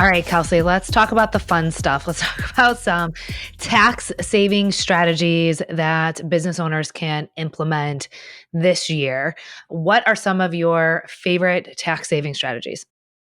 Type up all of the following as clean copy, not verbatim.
All right, Kelsey, let's talk about the fun stuff. Let's talk about some tax saving strategies that business owners can implement this year. What are some of your favorite tax saving strategies?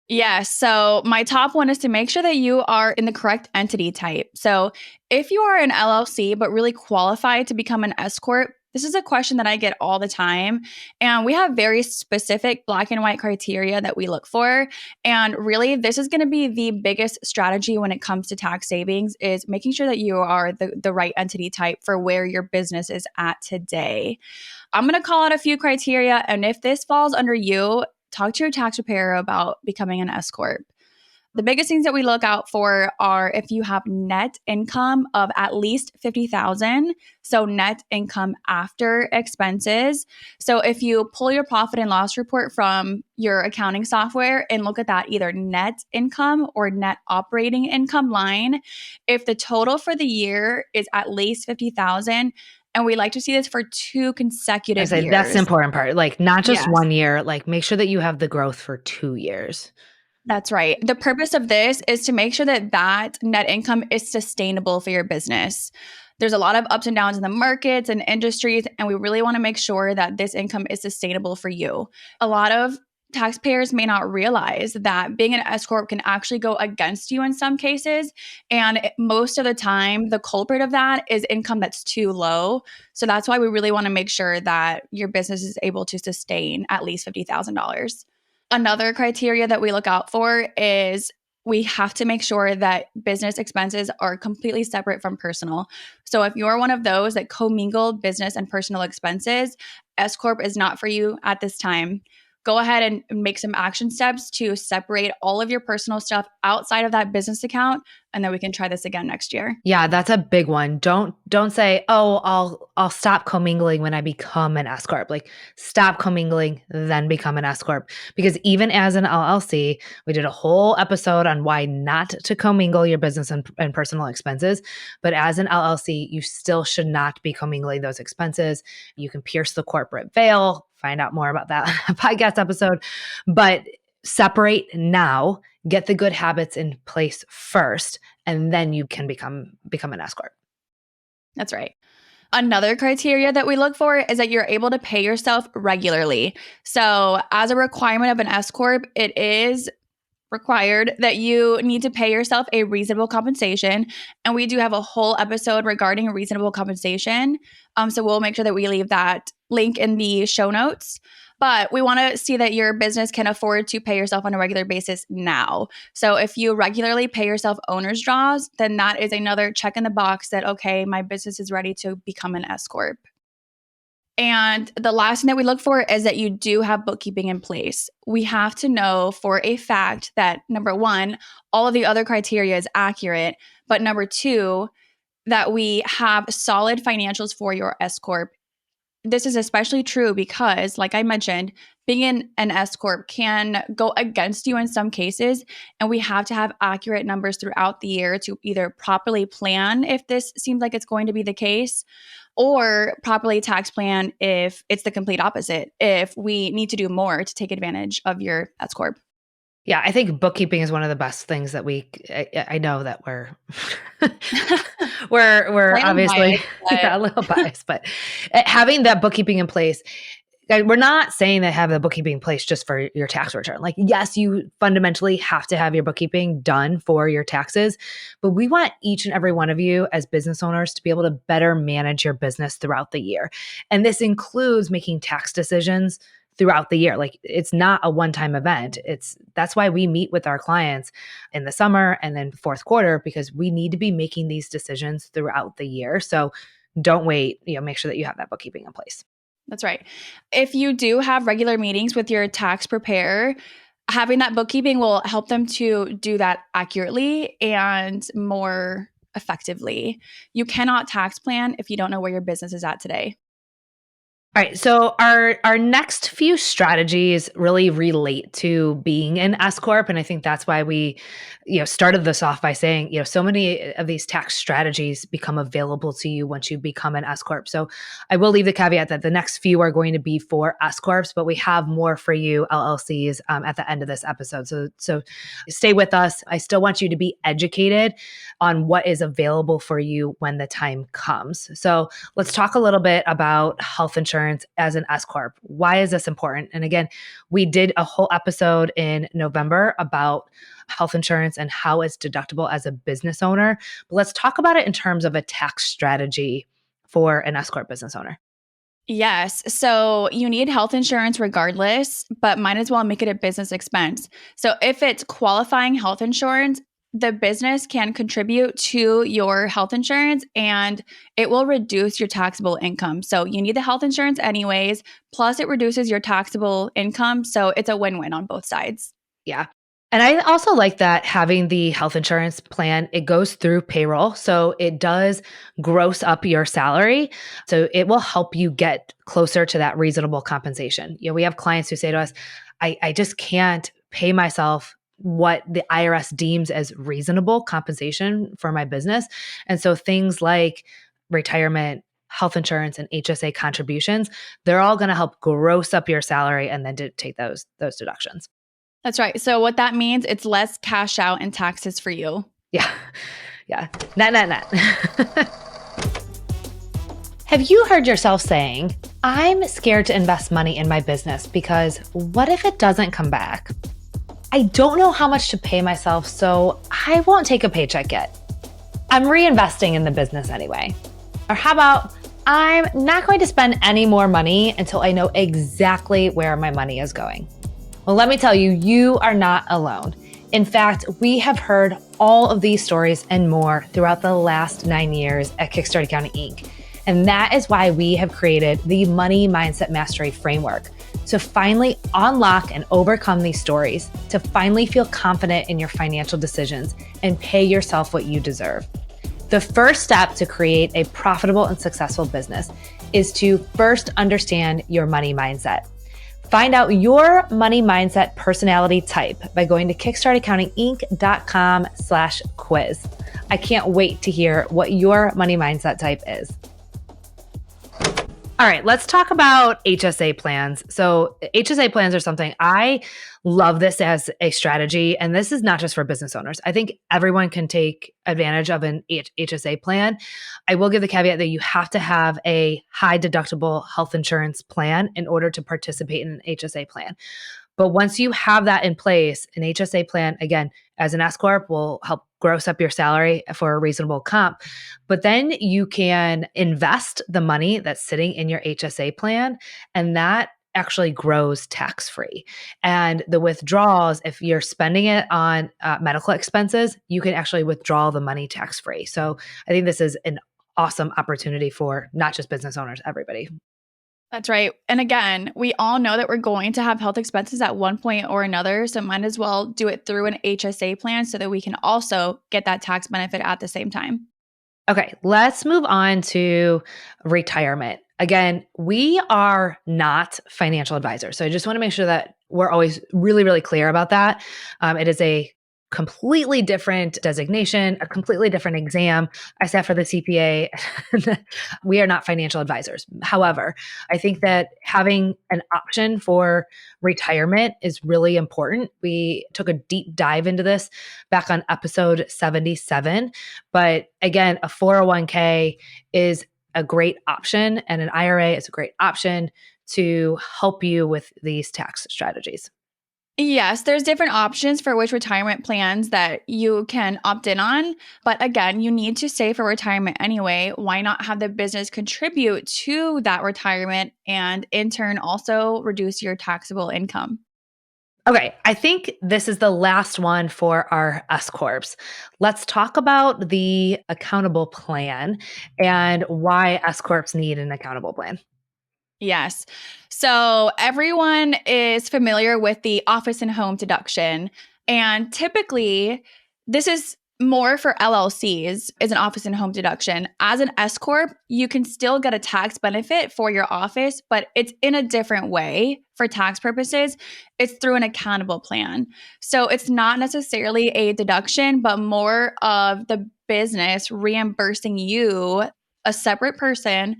Yeah, so my top one is to make sure that you are in the correct entity type. So if you are an LLC but really qualified to become an S Corp, this is a question that I get all the time. And we have very specific black and white criteria that we look for. And really, this is going to be the biggest strategy when it comes to tax savings is making sure that you are the right entity type for where your business is at today. I'm going to call out a few criteria. And if this falls under you, talk to your tax preparer about becoming an S Corp. The biggest things that we look out for are if you have net income of at least 50,000, so net income after expenses. So if you pull your profit and loss report from your accounting software and look at that either net income or net operating income line, if the total for the year is at least 50,000, and we like to see this for 2 I consecutive say that's the years. important part. Like not just Yes. 1 year, like make sure that you have the growth for 2 years. That's right. The purpose of this is to make sure that that net income is sustainable for your business. There's a lot of ups and downs in the markets and industries, and we really want to make sure that this income is sustainable for you. A lot of taxpayers may not realize that being an S Corp can actually go against you in some cases. And most of the time, the culprit of that is income that's too low. So that's why we really want to make sure that your business is able to sustain at least $50,000. Another criteria that we look out for is we have to make sure that business expenses are completely separate from personal. So if you're one of those that commingle business and personal expenses, S Corp is not for you at this time. Go ahead and make some action steps to separate all of your personal stuff outside of that business account, and then we can try this again next year. Yeah, that's a big one. Don't say, "Oh, I'll stop commingling when I become an S corp." Like stop commingling, then become an S corp. Because even as an LLC, we did a whole episode on why not to commingle your business and personal expenses. But as an LLC, you still should not be commingling those expenses. You can pierce the corporate veil. Find out more about that podcast episode. But separate now, get the good habits in place first, and then you can become an S corp. That's right. Another criteria that we look for is that you're able to pay yourself regularly. So, as a requirement of an S Corp, it is required that you need to pay yourself a reasonable compensation. And we do have a whole episode regarding reasonable compensation. So, we'll make sure that we leave that link in the show notes. But we want to see that your business can afford to pay yourself on a regular basis now. So if you regularly pay yourself owner's draws, then that is another check in the box that, okay, my business is ready to become an S Corp. And the last thing that we look for is that you do have bookkeeping in place. We have to know for a fact that number one, all of the other criteria is accurate, but number two, that we have solid financials for your S Corp. This is especially true because, like I mentioned, being an S Corp can go against you in some cases, and we have to have accurate numbers throughout the year to either properly plan if this seems like it's going to be the case, or properly tax plan if it's the complete opposite, if we need to do more to take advantage of your S Corp. Yeah, I think bookkeeping is one of the best things that I know that we're we're Slightly obviously biased, but yeah, a little biased, but having that bookkeeping in place, we're not saying that have the bookkeeping in place just for your tax return. Like, yes, you fundamentally have to have your bookkeeping done for your taxes, but we want each and every one of you as business owners to be able to better manage your business throughout the year. And this includes making tax decisions throughout the year. Like it's not a one-time event. That's why we meet with our clients in the summer and then fourth quarter, because we need to be making these decisions throughout the year. So don't wait, make sure that you have that bookkeeping in place. that's right. If you do have regular meetings with your tax preparer, having that bookkeeping will help them to do that accurately and more effectively. You cannot tax plan if you don't know where your business is at today. All right. So our next few strategies really relate to being an S corp, and I think that's why we, started this off by saying, so many of these tax strategies become available to you once you become an S corp. So I will leave the caveat that the next few are going to be for S corps, but we have more for you LLCs at the end of this episode. So stay with us. I still want you to be educated on what is available for you when the time comes. So let's talk a little bit about health insurance as an S Corp. Why is this important? And again, we did a whole episode in November about health insurance and how it's deductible as a business owner. But let's talk about it in terms of a tax strategy for an S Corp business owner. Yes. So you need health insurance regardless, but might as well make it a business expense. So if it's qualifying health insurance, the business can contribute to your health insurance and it will reduce your taxable income. So you need the health insurance anyways, plus it reduces your taxable income. So it's a win-win on both sides. Yeah. And I also like that having the health insurance plan, it goes through payroll. So it does gross up your salary. So it will help you get closer to that reasonable compensation. We have clients who say to us, I just can't pay myself what the IRS deems as reasonable compensation for my business. And so things like retirement, health insurance, and HSA contributions, they're all going to help gross up your salary and then to take those deductions. That's right. So what that means, it's less cash out in taxes for you. Yeah. Yeah. Not. Have you heard yourself saying, I'm scared to invest money in my business because what if it doesn't come back? I don't know how much to pay myself, so I won't take a paycheck yet. I'm reinvesting in the business anyway. Or how about, I'm not going to spend any more money until I know exactly where my money is going. Well, let me tell you, you are not alone. In fact, we have heard all of these stories and more throughout the last 9 years at Kickstart Accounting Inc. And that is why we have created the Money Mindset Mastery Framework to finally unlock and overcome these stories, to finally feel confident in your financial decisions and pay yourself what you deserve. The first step to create a profitable and successful business is to first understand your money mindset. Find out your money mindset personality type by going to kickstartaccountinginc.com/quiz. I can't wait to hear what your money mindset type is. All right, let's talk about HSA plans. So HSA plans are something I love this as a strategy. And this is not just for business owners. I think everyone can take advantage of an HSA plan. I will give the caveat that you have to have a high deductible health insurance plan in order to participate in an HSA plan. But once you have that in place, an HSA plan, again, as an S-Corp, will help gross up your salary for a reasonable comp. But then you can invest the money that's sitting in your HSA plan, and that actually grows tax-free. And the withdrawals, if you're spending it on medical expenses, you can actually withdraw the money tax-free. So I think this is an awesome opportunity for not just business owners, everybody. That's right. And again, we all know that we're going to have health expenses at one point or another. So might as well do it through an HSA plan so that we can also get that tax benefit at the same time. Okay, let's move on to retirement. Again, we are not financial advisors. So I just want to make sure that we're always really, really clear about that. It is a completely different designation, a completely different exam. I sat for the CPA. We are not financial advisors. However, I think that having an option for retirement is really important. We took a deep dive into this back on episode 77. But again, a 401k is a great option, and an IRA is a great option to help you with these tax strategies. Yes, there's different options for which retirement plans that you can opt in on. But again, you need to save for retirement anyway. Why not have the business contribute to that retirement and in turn also reduce your taxable income? Okay, I think this is the last one for our S-Corps. Let's talk about the accountable plan and why S-Corps need an accountable plan. Yes. So everyone is familiar with the office and home deduction. And typically, this is more for LLCs is an office and home deduction. As an S-Corp, you can still get a tax benefit for your office, but it's in a different way for tax purposes. It's through an accountable plan. So it's not necessarily a deduction, but more of the business reimbursing you, a separate person,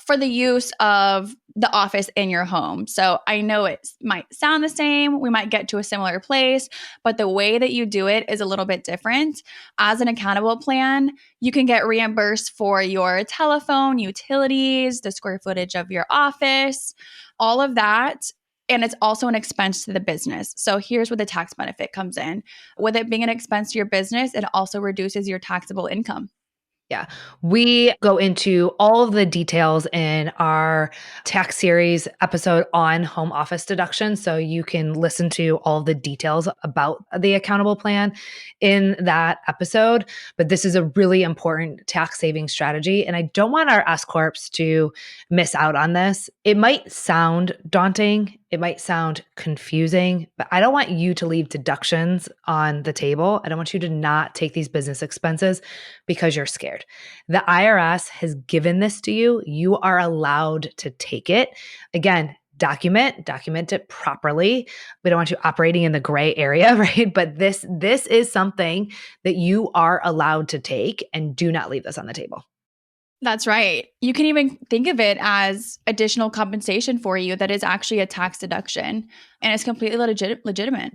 for the use of the office in your home. So I know it might sound the same. We might get to a similar place, but the way that you do it is a little bit different. As an accountable plan, you can get reimbursed for your telephone, utilities, the square footage of your office, all of that. And it's also an expense to the business. So here's where the tax benefit comes in. With it being an expense to your business, it also reduces your taxable income. Yeah. We go into all of the details in our tax series episode on home office deduction. So you can listen to all of the details about the accountable plan in that episode. But this is a really important tax saving strategy. And I don't want our S Corps to miss out on this. It might sound daunting. It might sound confusing, but I don't want you to leave deductions on the table. I don't want you to not take these business expenses because you're scared. The IRS has given this to you. You are allowed to take it. Again, document it properly. We don't want you operating in the gray area, right? But this is something that you are allowed to take, and do not leave this on the table. That's right. You can even think of it as additional compensation for you that is actually a tax deduction, and it's completely legitimate.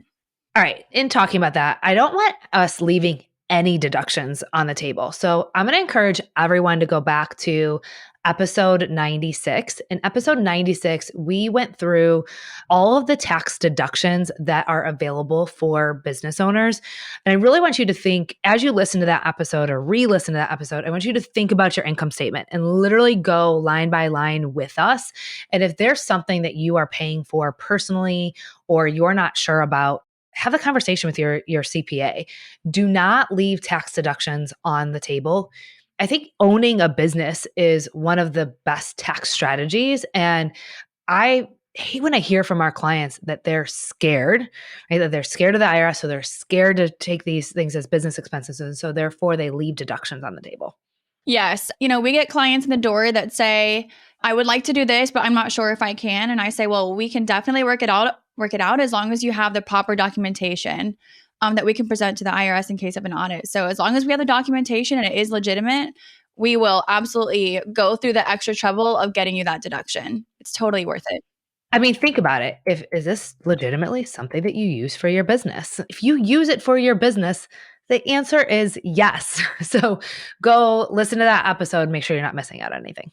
All right. In talking about that, I don't want us leaving any deductions on the table. So I'm going to encourage everyone to go back to episode 96. In episode 96, we went through all of the tax deductions that are available for business owners. And I really want you to think, as you listen to that episode or re-listen to that episode, I want you to think about your income statement and literally go line by line with us. And if there's something that you are paying for personally or you're not sure about, have a conversation with your CPA. Do not leave tax deductions on the table. I think owning a business is one of the best tax strategies. And I hate when I hear from our clients that they're scared, right? That they're scared of the IRS, so they're scared to take these things as business expenses. And so therefore they leave deductions on the table. Yes. We get clients in the door that say, I would like to do this, but I'm not sure if I can. And I say, well, we can definitely work it out as long as you have the proper documentation that we can present to the IRS in case of an audit. So as long as we have the documentation and it is legitimate, we will absolutely go through the extra trouble of getting you that deduction. It's totally worth it. I mean, think about it. Is this legitimately something that you use for your business? If you use it for your business, the answer is yes. So go listen to that episode. Make sure you're not missing out on anything.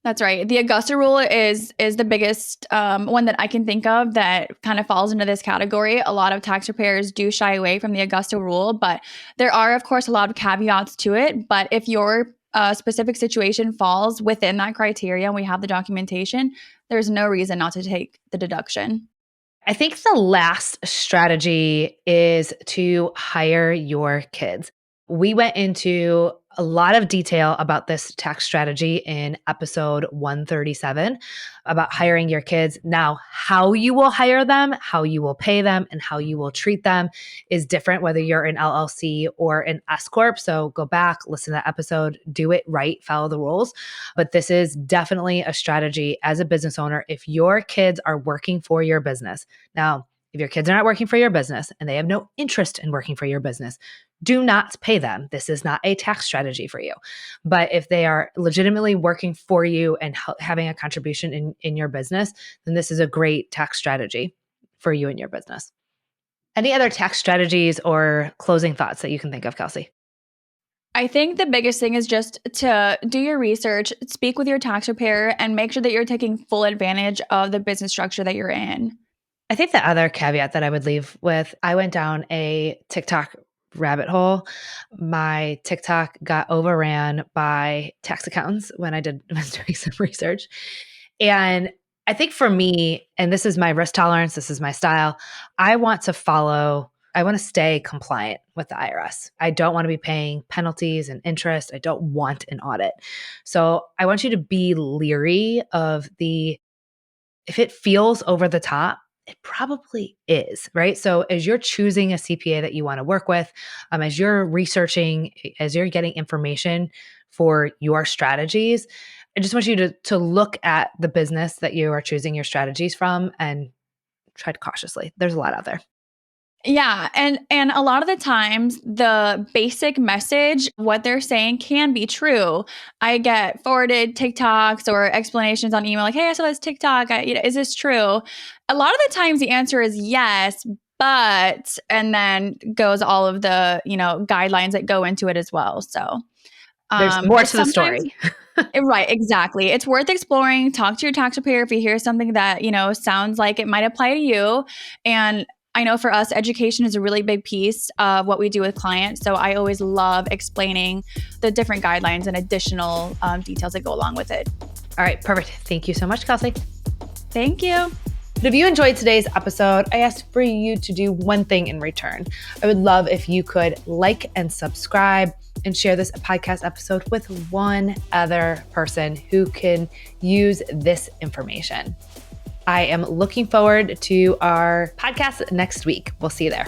That's right. The Augusta rule is the biggest one that I can think of that kind of falls into this category. A lot of tax preparers do shy away from the Augusta rule, but there are, of course, a lot of caveats to it. But if your specific situation falls within that criteria and we have the documentation, there's no reason not to take the deduction. I think the last strategy is to hire your kids. We went into a lot of detail about this tax strategy in episode 137 about hiring your kids. Now, how you will hire them, how you will pay them, and how you will treat them is different whether you're an LLC or an S-Corp. So go back, listen to that episode, do it right, follow the rules. But this is definitely a strategy as a business owner if your kids are working for your business. Now, if your kids are not working for your business and they have no interest in working for your business, do not pay them. This is not a tax strategy for you. But if they are legitimately working for you and having a contribution in your business, then this is a great tax strategy for you and your business. Any other tax strategies or closing thoughts that you can think of, Kelsey? I think the biggest thing is just to do your research, speak with your tax preparer, and make sure that you're taking full advantage of the business structure that you're in. I think the other caveat that I would leave with, I went down a TikTok rabbit hole. My TikTok got overran by tax accountants when I was doing some research. And I think for me, and this is my risk tolerance, this is my style, I want to stay compliant with the IRS. I don't want to be paying penalties and interest. I don't want an audit. So I want you to be leery of if it feels over the top, It probably is, right? So as you're choosing a CPA that you want to work with, as you're researching, as you're getting information for your strategies, I just want you to look at the business that you are choosing your strategies from and tread cautiously. There's a lot out there. Yeah, and a lot of the times the basic message, what they're saying can be true. I get forwarded TikToks or explanations on email like, "Hey, I saw this TikTok. Is this true?" A lot of the times the answer is yes, but and then goes all of the, guidelines that go into it as well. So, There's more it's to the sometimes story. right, exactly. It's worth exploring. Talk to your tax preparer if you hear something that, sounds like it might apply to you. And I know for us, education is a really big piece of what we do with clients. So I always love explaining the different guidelines and additional details that go along with it. All right, perfect. Thank you so much, Kelsey. Thank you. But if you enjoyed today's episode, I asked for you to do one thing in return. I would love if you could like and subscribe and share this podcast episode with one other person who can use this information. I am looking forward to our podcast next week. We'll see you there.